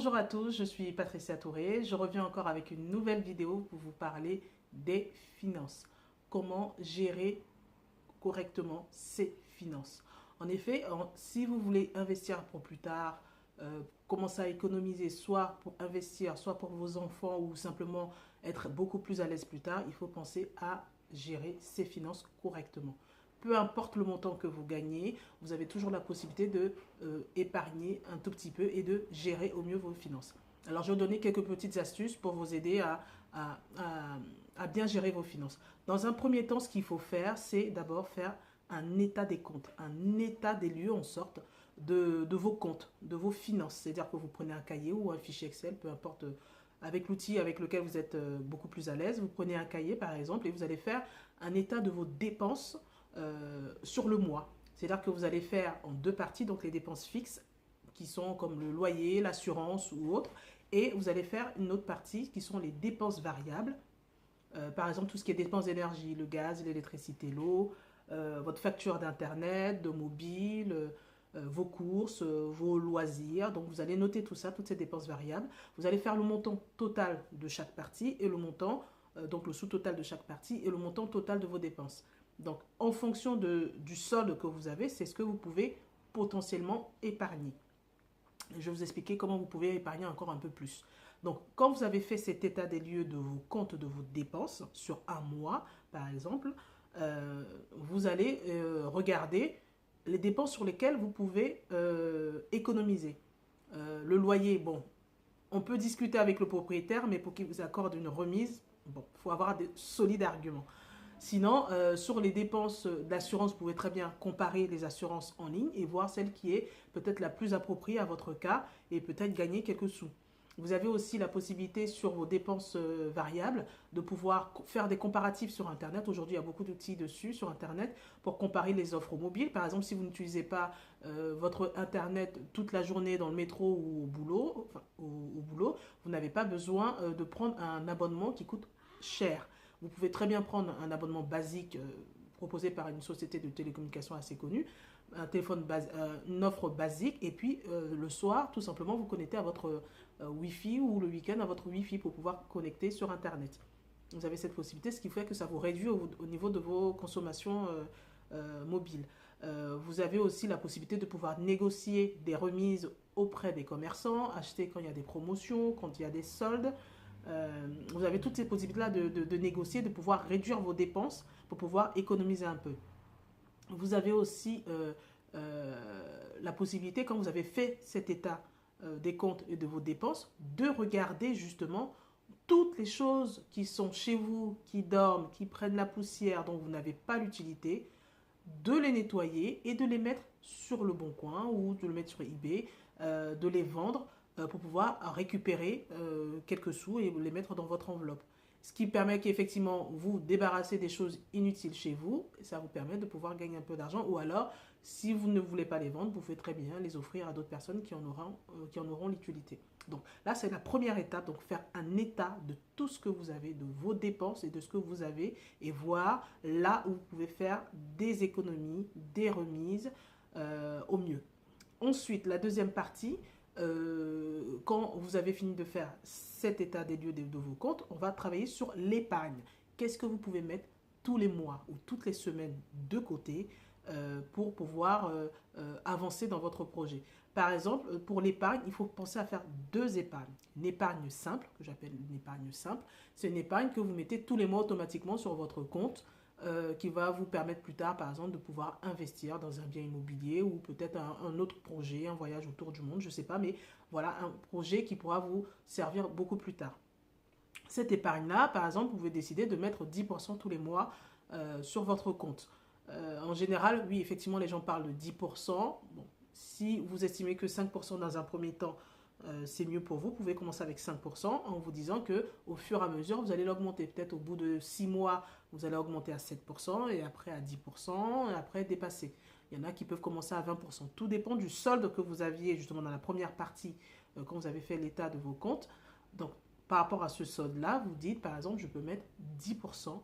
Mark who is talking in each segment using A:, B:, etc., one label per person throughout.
A: Bonjour à tous, je suis Patricia Touré. Je reviens encore avec une nouvelle vidéo pour vous parler des finances. Comment gérer correctement ses finances. En effet, si vous voulez investir pour plus tard, commencer à économiser soit pour investir, soit pour vos enfants ou simplement être beaucoup plus à l'aise plus tard, il faut penser à gérer ses finances correctement. Peu importe le montant que vous gagnez, vous avez toujours la possibilité de épargner un tout petit peu et de gérer au mieux vos finances. Alors, je vais vous donner quelques petites astuces pour vous aider à, à, à bien gérer vos finances. Dans un premier temps, ce qu'il faut faire, c'est d'abord faire un état des comptes, un état des lieux en sorte de vos comptes, de vos finances. C'est-à-dire que vous prenez un cahier ou un fichier Excel, peu importe, avec l'outil avec lequel vous êtes beaucoup plus à l'aise. Vous prenez un cahier par exemple et vous allez faire un état de vos dépenses sur le mois. C'est-à-dire que vous allez faire en deux parties, donc les dépenses fixes qui sont comme le loyer, l'assurance ou autre, et vous allez faire une autre partie qui sont les dépenses variables. Par exemple, tout ce qui est dépenses d'énergie, le gaz, l'électricité, l'eau, votre facture d'internet, de mobile, vos courses, vos loisirs. Donc vous allez noter tout ça, toutes ces dépenses variables. Vous allez faire le montant total de chaque partie et le montant, donc le sous-total de chaque partie et le montant total de vos dépenses. Donc en fonction du solde que vous avez, c'est ce que vous pouvez potentiellement épargner. Je vais vous expliquer comment vous pouvez épargner encore un peu plus. Donc, quand vous avez fait cet état des lieux de vos comptes, de vos dépenses, sur un mois, par exemple, vous allez regarder les dépenses sur lesquelles vous pouvez économiser. Le loyer, bon, on peut discuter avec le propriétaire, mais pour qu'il vous accorde une remise, bon, il faut avoir de solides arguments. Sinon, sur les dépenses d'assurance, vous pouvez très bien comparer les assurances en ligne et voir celle qui est peut-être la plus appropriée à votre cas et peut-être gagner quelques sous. Vous avez aussi la possibilité sur vos dépenses variables de pouvoir faire des comparatifs sur Internet. Aujourd'hui, il y a beaucoup d'outils dessus sur Internet pour comparer les offres mobiles. Par exemple, si vous n'utilisez pas votre Internet toute la journée dans le métro ou au boulot, vous n'avez pas besoin de prendre un abonnement qui coûte cher. Vous pouvez très bien prendre un abonnement basique proposé par une société de télécommunications assez connue, une offre basique, et puis le soir, tout simplement, vous connectez à votre Wi-Fi ou le week-end à votre Wi-Fi pour pouvoir connecter sur Internet. Vous avez cette possibilité, ce qui fait que ça vous réduit au niveau de vos consommations mobiles. Vous avez aussi la possibilité de pouvoir négocier des remises auprès des commerçants, acheter quand il y a des promotions, quand il y a des soldes. Vous avez toutes ces possibilités-là de négocier, de pouvoir réduire vos dépenses pour pouvoir économiser un peu. Vous avez aussi la possibilité, quand vous avez fait cet état des comptes et de vos dépenses, de regarder justement toutes les choses qui sont chez vous, qui dorment, qui prennent la poussière, dont vous n'avez pas l'utilité, de les nettoyer et de les mettre sur le bon coin ou de le mettre sur eBay, de les vendre pour pouvoir récupérer quelques sous et les mettre dans votre enveloppe. Ce qui permet qu'effectivement vous débarrassez des choses inutiles chez vous, et ça vous permet de pouvoir gagner un peu d'argent. Ou alors, si vous ne voulez pas les vendre, vous pouvez très bien les offrir à d'autres personnes qui en auront l'utilité. Donc là, c'est la première étape, donc faire un état de tout ce que vous avez, de vos dépenses et de ce que vous avez, et voir là où vous pouvez faire des économies, des remises au mieux. Ensuite, la deuxième partie, quand vous avez fini de faire cet état des lieux de vos comptes, on va travailler sur l'épargne. Qu'est-ce que vous pouvez mettre tous les mois ou toutes les semaines de côté pour pouvoir avancer dans votre projet. Par exemple, pour l'épargne, il faut penser à faire deux épargnes. Une épargne simple, que j'appelle une épargne simple, c'est une épargne que vous mettez tous les mois automatiquement sur votre compte qui va vous permettre plus tard, par exemple, de pouvoir investir dans un bien immobilier ou peut-être un autre projet, un voyage autour du monde, je ne sais pas, mais voilà, un projet qui pourra vous servir beaucoup plus tard. Cette épargne-là, par exemple, vous pouvez décider de mettre 10% tous les mois sur votre compte. En général, oui, effectivement, les gens parlent de 10%. Bon, si vous estimez que 5% dans un premier temps, c'est mieux pour vous, vous pouvez commencer avec 5% en vous disant que au fur et à mesure, vous allez l'augmenter. Peut-être au bout de 6 mois, vous allez augmenter à 7% et après à 10% et après dépasser. Il y en a qui peuvent commencer à 20%. Tout dépend du solde que vous aviez justement dans la première partie quand vous avez fait l'état de vos comptes. Donc, par rapport à ce solde-là, vous dites par exemple, je peux mettre 10%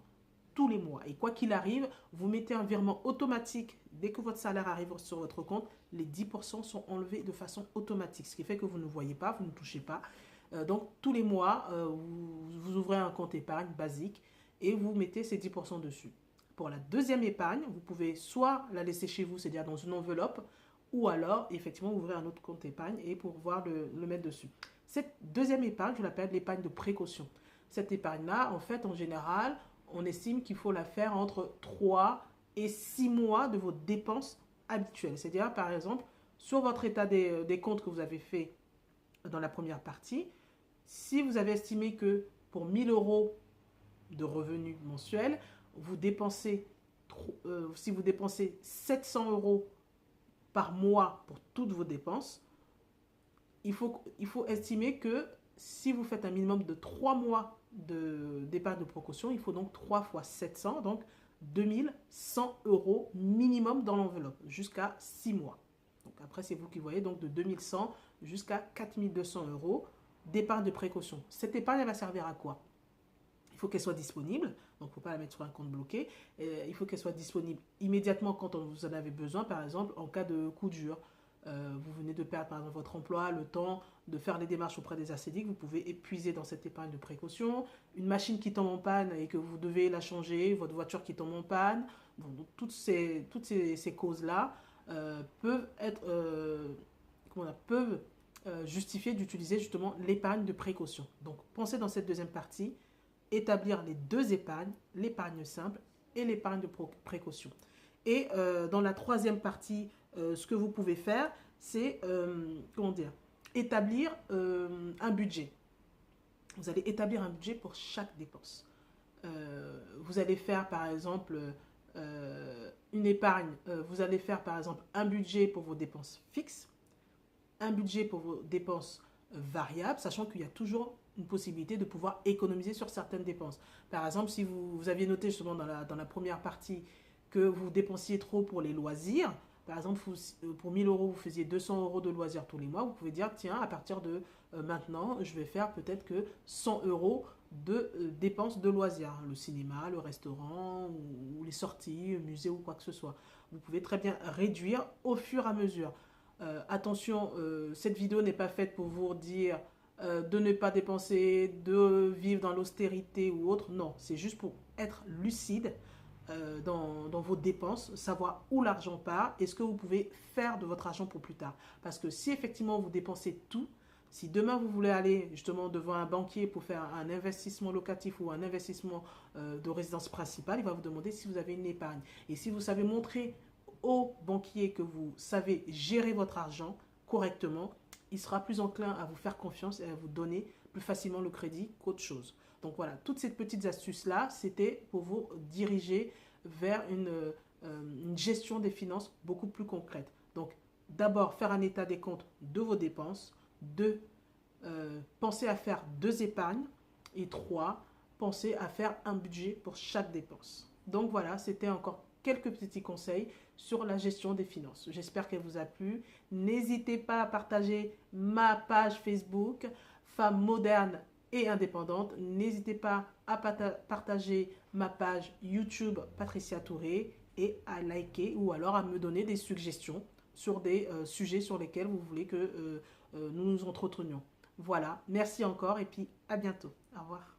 A: tous les mois. Et quoi qu'il arrive, vous mettez un virement automatique dès que votre salaire arrive sur votre compte, les 10% sont enlevés de façon automatique, ce qui fait que vous ne voyez pas, vous ne touchez pas. Donc, tous les mois, vous ouvrez un compte épargne basique et vous mettez ces 10% dessus. Pour la deuxième épargne, vous pouvez soit la laisser chez vous, c'est-à-dire dans une enveloppe, ou alors, effectivement, ouvrir un autre compte épargne et pouvoir le mettre dessus. Cette deuxième épargne, je l'appelle l'épargne de précaution. Cette épargne-là, en fait, en général, on estime qu'il faut la faire entre 3 et 6 mois de vos dépenses habituelles. C'est-à-dire, par exemple, sur votre état des comptes que vous avez fait dans la première partie, si vous avez estimé que pour 1 000 € de revenus mensuels, si vous dépensez 700 € par mois pour toutes vos dépenses, il faut estimer que si vous faites un minimum de 3 mois d'épargne de précaution, il faut donc 3 fois 700, donc 2100 € minimum dans l'enveloppe, jusqu'à 6 mois. Donc après, c'est vous qui voyez, donc de 2100 jusqu'à 4200 € d'épargne de précaution. Cette épargne, elle va servir à quoi? Il faut qu'elle soit disponible, donc il ne faut pas la mettre sur un compte bloqué. Il faut qu'elle soit disponible immédiatement quand vous en avez besoin, par exemple en cas de coup dur. Vous venez de perdre par exemple votre emploi, le temps de faire les démarches auprès des ACDIC, vous pouvez épuiser dans cette épargne de précaution. Une machine qui tombe en panne et que vous devez la changer, votre voiture qui tombe en panne. Bon, donc toutes ces causes-là peuvent justifier d'utiliser justement l'épargne de précaution. Donc pensez dans cette deuxième partie, établir les deux épargnes, l'épargne simple et l'épargne de précaution. Et dans la troisième partie, ce que vous pouvez faire, c'est établir un budget. Vous allez établir un budget pour chaque dépense. Vous allez faire par exemple une épargne, vous allez faire par exemple un budget pour vos dépenses fixes, un budget pour vos dépenses variables, sachant qu'il y a toujours une possibilité de pouvoir économiser sur certaines dépenses. Par exemple, si vous aviez noté justement dans la première partie que vous dépensiez trop pour les loisirs, par exemple, pour 1 000 €, vous faisiez 200 € de loisirs tous les mois, vous pouvez dire, tiens, à partir de maintenant, je vais faire peut-être que 100 € de dépenses de loisirs, le cinéma, le restaurant, ou les sorties, le musée ou quoi que ce soit. Vous pouvez très bien réduire au fur et à mesure. Attention, cette vidéo n'est pas faite pour vous dire de ne pas dépenser, de vivre dans l'austérité ou autre. Non, c'est juste pour être lucide dans vos dépenses, savoir où l'argent part et ce que vous pouvez faire de votre argent pour plus tard. Parce que si effectivement vous dépensez tout, si demain vous voulez aller justement devant un banquier pour faire un investissement locatif ou un investissement de résidence principale, il va vous demander si vous avez une épargne. Et si vous savez montrer au banquier que vous savez gérer votre argent correctement, il sera plus enclin à vous faire confiance et à vous donner plus facilement le crédit qu'autre chose. Donc voilà, toutes ces petites astuces-là, c'était pour vous diriger vers une gestion des finances beaucoup plus concrète. Donc d'abord, faire un état des comptes de vos dépenses. 2, penser à faire 2 épargnes. Et 3, penser à faire un budget pour chaque dépense. Donc voilà, c'était encore quelques petits conseils sur la gestion des finances. J'espère qu'elle vous a plu. N'hésitez pas à partager ma page Facebook, Femmes modernes et indépendantes. N'hésitez pas à partager ma page YouTube, Patricia Touré, et à liker ou alors à me donner des suggestions sur des sujets sur lesquels vous voulez que nous nous entretenions. Voilà, merci encore et puis à bientôt. Au revoir.